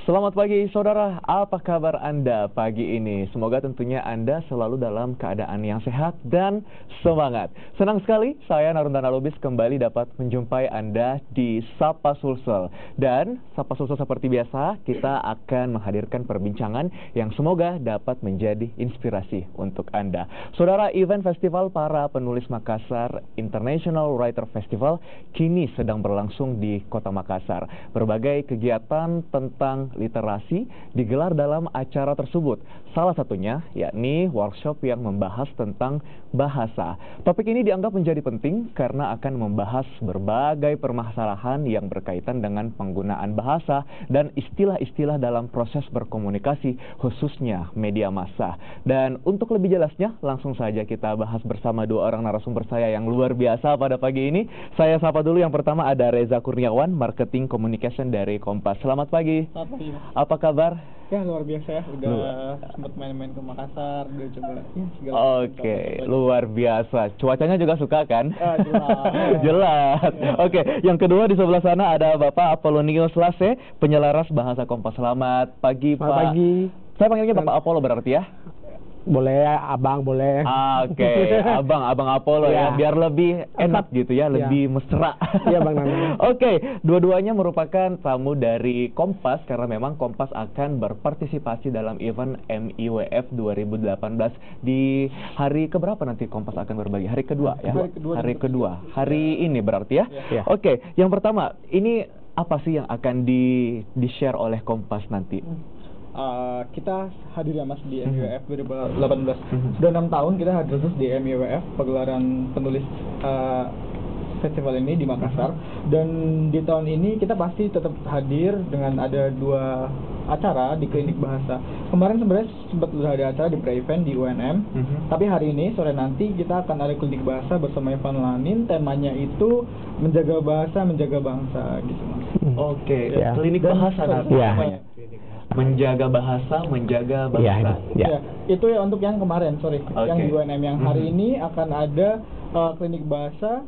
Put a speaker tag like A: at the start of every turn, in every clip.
A: Selamat pagi saudara, apa kabar Anda pagi ini? Semoga tentunya Anda selalu dalam keadaan yang sehat dan semangat. Senang sekali saya Narundana Lubis kembali dapat menjumpai Anda di Sapa Sulsel. Dan Sapa Sulsel seperti biasa, kita akan menghadirkan perbincangan yang semoga dapat menjadi inspirasi untuk Anda. Saudara, event festival para penulis Makassar International Writer Festival kini sedang berlangsung di Kota Makassar. Berbagai kegiatan tentang literasi digelar dalam acara tersebut. Salah satunya yakni workshop yang membahas tentang bahasa. Topik ini dianggap menjadi penting karena akan membahas berbagai permasalahan yang berkaitan dengan penggunaan bahasa dan istilah-istilah dalam proses berkomunikasi, khususnya media massa. Dan untuk lebih jelasnya, langsung saja kita bahas bersama dua orang narasumber saya yang luar biasa pada pagi ini. Saya sapa dulu, yang pertama ada Reza Kurniawan, Marketing Communication dari Kompas. Selamat pagi.
B: Selamat pagi, Mas.
A: Apa kabar?
B: Ya, luar biasa ya. Udah sempat main-main ke Makassar, udah coba ya segala
A: Oke, luar biasa. Cuacanya juga suka kan?
B: Jelas.
A: Jelas. Oke, yang kedua di sebelah sana ada Bapak Apolonius Lase, penyelaras bahasa Kompas. Selamat pagi, Pak.
C: Selamat pagi.
A: Saya panggilnya Bapak Apollo berarti ya?
C: Boleh, abang boleh.
A: Oke, abang Apollo ya, biar lebih enak gitu ya, lebih mesra.
C: Iya, Bang Nana.
A: Oke, dua-duanya merupakan tamu dari Kompas karena memang Kompas akan berpartisipasi dalam event MIWF 2018 di hari keberapa nanti Kompas akan berbagi? Hari kedua ya? Hari kedua. Hari ini berarti ya?
C: Ya.
A: Oke, yang pertama, ini apa sih yang akan di-share oleh Kompas nanti?
B: Kita hadir ya, Mas, di MIWF 2018. Sudah 6 tahun kita hadir terus di MIWF, pagelaran penulis festival ini di Makassar. Dan di tahun ini kita pasti tetap hadir dengan ada 2 acara di klinik bahasa. Kemarin sebenarnya sempat sudah ada acara di pre-event di UNM, tapi hari ini sore nanti kita akan ada klinik bahasa bersama Evan Lanin. Temanya itu menjaga bahasa, menjaga bangsa gitu, Mas.
A: Oke,
C: Ya.
A: klinik bahasa nanti
C: Ya.
A: namanya. Menjaga bahasa, menjaga bangsa.
C: Ya.
B: Itu ya untuk yang kemarin, yang di UNM. Yang hari ini akan ada klinik bahasa,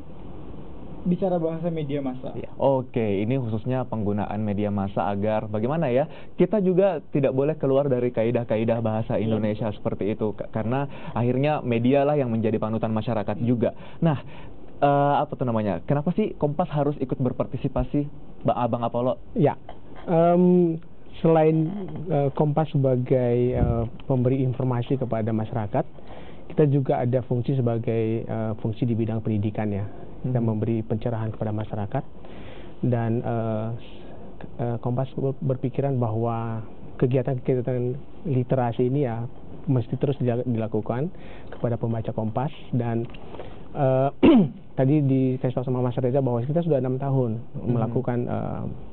B: bicara bahasa media massa.
A: Ya. Oke, ini khususnya penggunaan media massa agar bagaimana ya, kita juga tidak boleh keluar dari kaidah-kaidah bahasa Indonesia seperti itu, karena akhirnya media lah yang menjadi panutan masyarakat juga. Nah, apa tuh namanya? Kenapa sih Kompas harus ikut berpartisipasi, Bang Apollo?
C: Ya. Selain Kompas sebagai pemberi informasi kepada masyarakat, kita juga ada fungsi sebagai fungsi di bidang pendidikan ya. Kita memberi pencerahan kepada masyarakat, dan Kompas berpikiran bahwa kegiatan-kegiatan literasi ini ya mesti terus dilakukan kepada pembaca Kompas. Dan tadi dikasih tahu sama Mas Reza bahwa kita sudah 6 tahun melakukan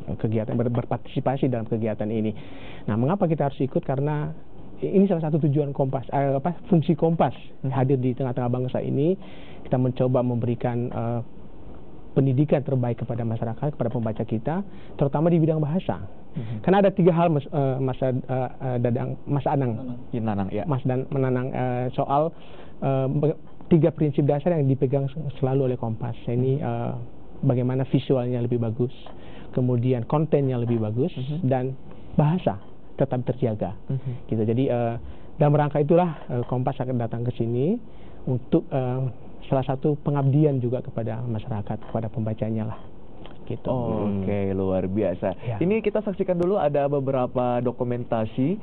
C: kegiatan, berpartisipasi dalam kegiatan ini. Nah, mengapa kita harus ikut? Karena ini salah satu tujuan Kompas, fungsi Kompas hadir di tengah-tengah bangsa ini. Kita mencoba memberikan pendidikan terbaik kepada masyarakat, kepada pembaca kita, terutama di bidang bahasa. Karena ada 3 hal, Mas Menanang, soal 3 prinsip dasar yang dipegang selalu oleh Kompas. Ini bagaimana visualnya lebih bagus, kemudian kontennya lebih bagus, dan bahasa tetap terjaga. Gitu. Jadi dalam rangka itulah Kompas akan datang ke sini untuk salah satu pengabdian juga kepada masyarakat, kepada pembacanya lah. Gitu.
A: Oke, luar biasa.
C: Ya.
A: Ini kita saksikan dulu ada beberapa dokumentasi,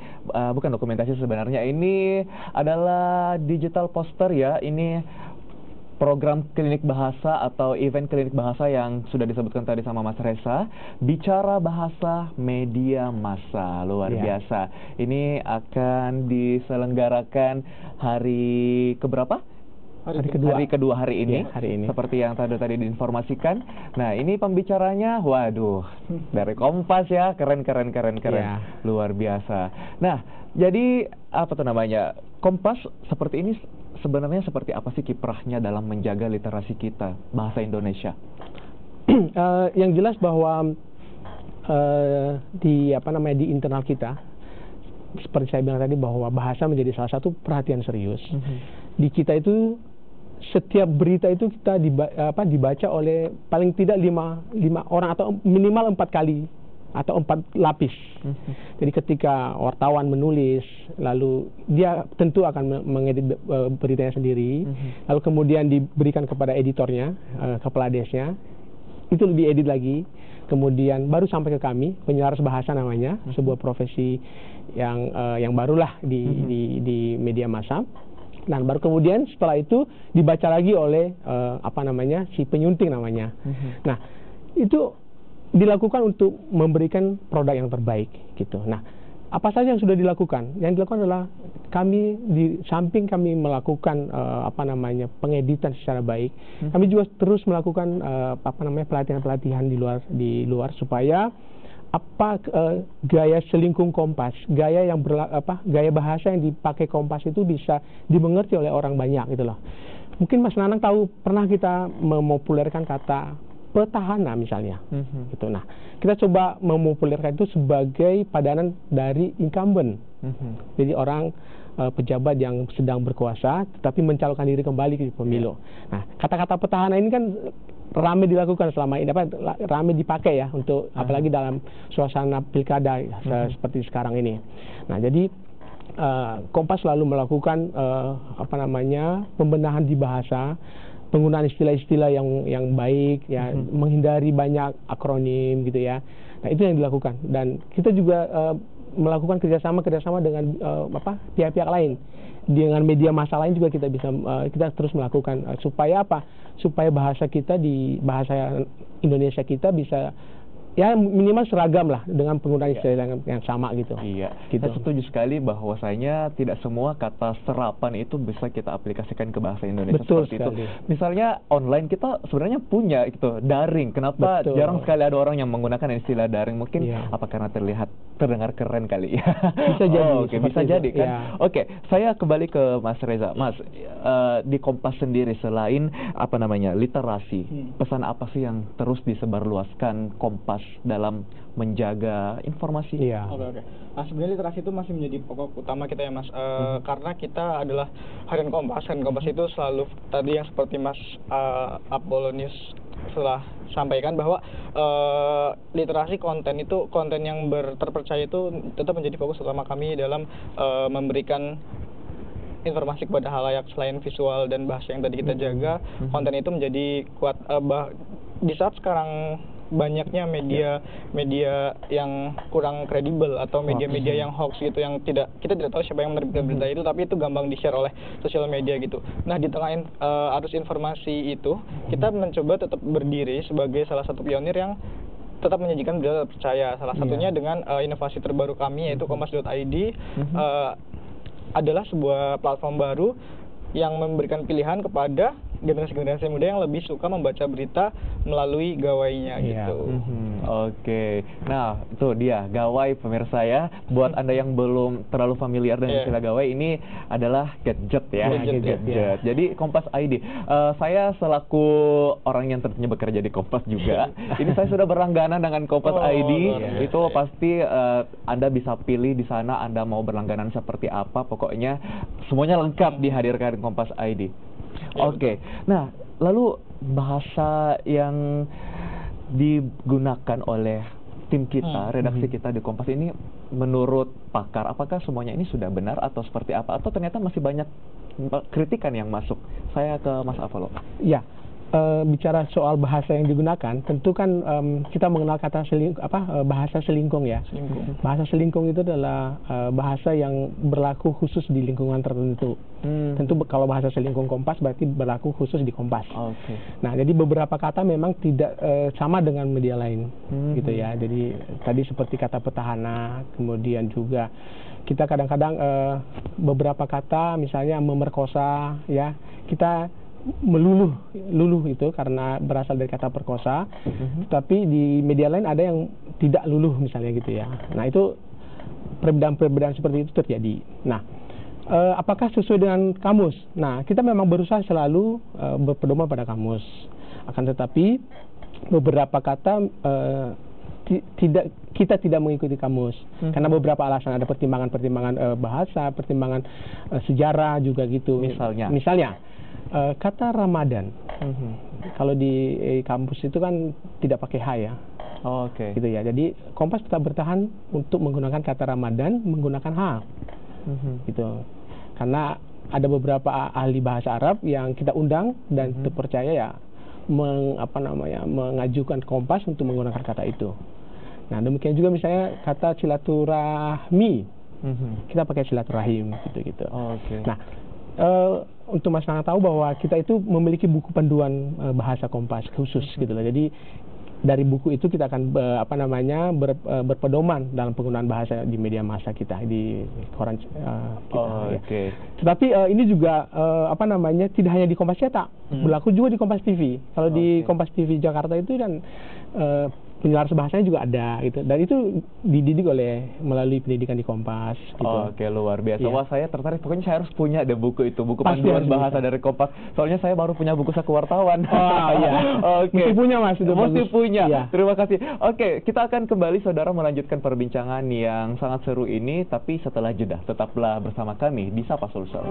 A: bukan dokumentasi sebenarnya, ini adalah digital poster ya. Ini program klinik bahasa atau event klinik bahasa yang sudah disebutkan tadi sama Mas Reza, bicara bahasa media massa. Luar biasa. Ini akan diselenggarakan hari keberapa? Hari kedua hari ini, seperti yang tadi diinformasikan. Nah, ini pembicaranya, waduh, dari Kompas ya, keren, luar biasa. Nah, jadi apa tuh namanya, Kompas seperti ini sebenarnya seperti apa sih kiprahnya dalam menjaga literasi kita bahasa Indonesia?
C: Yang jelas bahwa di internal kita, seperti saya bilang tadi, bahwa bahasa menjadi salah satu perhatian serius. Di kita itu setiap berita itu kita dibaca oleh paling tidak 5 orang atau minimal 4 kali atau 4 lapis. Jadi ketika wartawan menulis, lalu dia tentu akan mengedit beritanya sendiri, lalu kemudian diberikan kepada editornya, kepala desnya, itu diedit lagi, kemudian baru sampai ke kami, penyelaras bahasa namanya, sebuah profesi yang barulah di media massa. Dan baru kemudian setelah itu dibaca lagi oleh si penyunting namanya. Nah, itu dilakukan untuk memberikan produk yang terbaik gitu. Nah, apa saja yang sudah dilakukan? Yang dilakukan adalah kami di samping kami melakukan pengeditan secara baik, kami juga terus melakukan pelatihan-pelatihan di luar supaya gaya selingkung Kompas, gaya bahasa yang dipakai Kompas itu bisa dimengerti oleh orang banyak gitu loh. Mungkin Mas Nanang tahu, pernah kita memopulerkan kata petahana misalnya, gitu. Nah, kita coba memopulerkan itu sebagai padanan dari incumbent. Jadi orang pejabat yang sedang berkuasa, tetapi mencalonkan diri kembali ke pemilu. Nah, kata-kata petahana ini kan ramai dilakukan selama ini, ramai dipakai ya untuk apalagi dalam suasana pilkada seperti sekarang ini. Nah, jadi Kompas selalu melakukan pembenahan di bahasa, penggunaan istilah-istilah yang baik ya, menghindari banyak akronim gitu ya. Nah, itu yang dilakukan, dan kita juga melakukan kerjasama dengan pihak-pihak lain, dengan media massa lain juga kita terus melakukan supaya bahasa kita, di bahasa Indonesia kita bisa ya minimal seragam lah dengan penggunaan istilah yang sama gitu.
A: Iya,
C: gitu.
A: Saya setuju sekali bahwasanya tidak semua kata serapan itu bisa kita aplikasikan ke bahasa Indonesia.
C: Betul
A: seperti
C: sekali.
A: itu. Misalnya online kita sebenarnya punya gitu daring. Kenapa jarang sekali ada orang yang menggunakan istilah daring? Mungkin apa karena terdengar keren kali ya.
C: Bisa jadi.
A: Oke, bisa jadi kan.
C: Ya.
A: Oke, saya kembali ke Mas Reza. Mas, di Kompas sendiri selain literasi, pesan apa sih yang terus disebarluaskan Kompas dalam menjaga informasi?
C: Iya.
B: Oke. Nah, sebenarnya literasi itu masih menjadi pokok utama kita ya, Mas. Karena kita adalah Harian Kompas. Harian Kompas itu selalu tadi yang seperti Mas Apolonius telah sampaikan bahwa literasi konten yang terpercaya itu tetap menjadi fokus utama kami dalam memberikan informasi kepada halayak. Selain visual dan bahasa yang tadi kita jaga, konten itu menjadi kuat. Di saat sekarang banyaknya media yang kurang kredibel atau media-media yang hoax gitu, yang kita tidak tahu siapa yang menerbitkan berita itu, tapi itu gampang di-share oleh sosial media gitu. Nah, di tengah arus informasi itu, kita mencoba tetap berdiri sebagai salah satu pionir yang tetap menyajikan berita terpercaya. Salah satunya dengan inovasi terbaru kami, yaitu kompas.id. Adalah sebuah platform baru yang memberikan pilihan kepada generasi-generasi muda yang lebih suka membaca berita melalui gawainya gitu.
A: Oke. Nah, itu dia gawai pemirsa ya. Buat Anda yang belum terlalu familiar dengan istilah gawai, ini adalah gadget ya. Gadget. Jadi Kompas ID. Saya selaku orang yang tentunya bekerja di Kompas juga. Ini saya sudah berlangganan dengan Kompas ID. Itu pasti Anda bisa pilih di sana Anda mau berlangganan seperti apa. Pokoknya semuanya lengkap dihadirkan di Kompas ID. Oke. Nah, lalu bahasa yang digunakan oleh tim kita, redaksi kita di Kompas ini, menurut pakar, apakah semuanya ini sudah benar atau seperti apa? Atau ternyata masih banyak kritikan yang masuk? Saya ke Mas Apollo.
C: Ya, bicara soal bahasa yang digunakan, tentu kan kita mengenal kata bahasa selingkung ya. Bahasa selingkung itu adalah bahasa yang berlaku khusus di lingkungan tertentu. Tentu kalau bahasa selingkung Kompas berarti berlaku khusus di Kompas. Nah, jadi beberapa kata memang tidak sama dengan media lain, gitu ya. Jadi tadi seperti kata petahana, kemudian juga kita kadang-kadang beberapa kata misalnya memerkosa, ya kita luluh itu karena berasal dari kata perkosa, tapi di media lain ada yang tidak luluh misalnya gitu ya. Nah, itu perbedaan-perbedaan seperti itu terjadi. Nah, apakah sesuai dengan kamus? Nah, kita memang berusaha selalu berpedoman pada kamus. Akan tetapi beberapa kata kita tidak mengikuti kamus karena beberapa alasan. Ada pertimbangan bahasa, pertimbangan sejarah juga gitu. Misalnya kata Ramadan, kalau di kampus itu kan tidak pakai H ya,
A: Oke.
C: Gitu ya. Jadi Kompas tetap bertahan untuk menggunakan kata Ramadan menggunakan H. Gitu. Karena ada beberapa ahli bahasa Arab yang kita undang dan terpercaya ya mengajukan Kompas untuk menggunakan kata itu. Nah, demikian juga misalnya kata silaturahmi. Kita pakai silaturahim gitu.
A: Oke.
C: Nah, untuk masyarakat tahu bahwa kita itu memiliki buku panduan bahasa Kompas khusus gitu loh. Jadi dari buku itu kita akan berpedoman dalam penggunaan bahasa di media massa kita di koran kita. Ya.
A: Oke.
C: Tetapi ini juga tidak hanya di Kompas cetak, berlaku juga di Kompas TV. Kalau di Kompas TV Jakarta itu kan penjelasan bahasanya juga ada gitu, dan itu dididik melalui pendidikan di Kompas gitu.
A: Oke, luar biasa.
C: Iya.
A: Wah, saya tertarik. Pokoknya saya harus punya deh buku itu, buku
C: Pasti
A: panduan
C: harus
A: bahasa
C: bisa.
A: dari Kompas. Soalnya saya baru punya buku saku wartawan.
C: Oh iya.
A: Oke.
C: Mesti punya, Mas, itu
A: Mesti
C: bagus.
A: punya.
C: Iya.
A: Terima kasih. Oke, kita akan kembali saudara melanjutkan perbincangan yang sangat seru ini, tapi setelah jeda. Tetaplah bersama kami di Sapa Sulsel.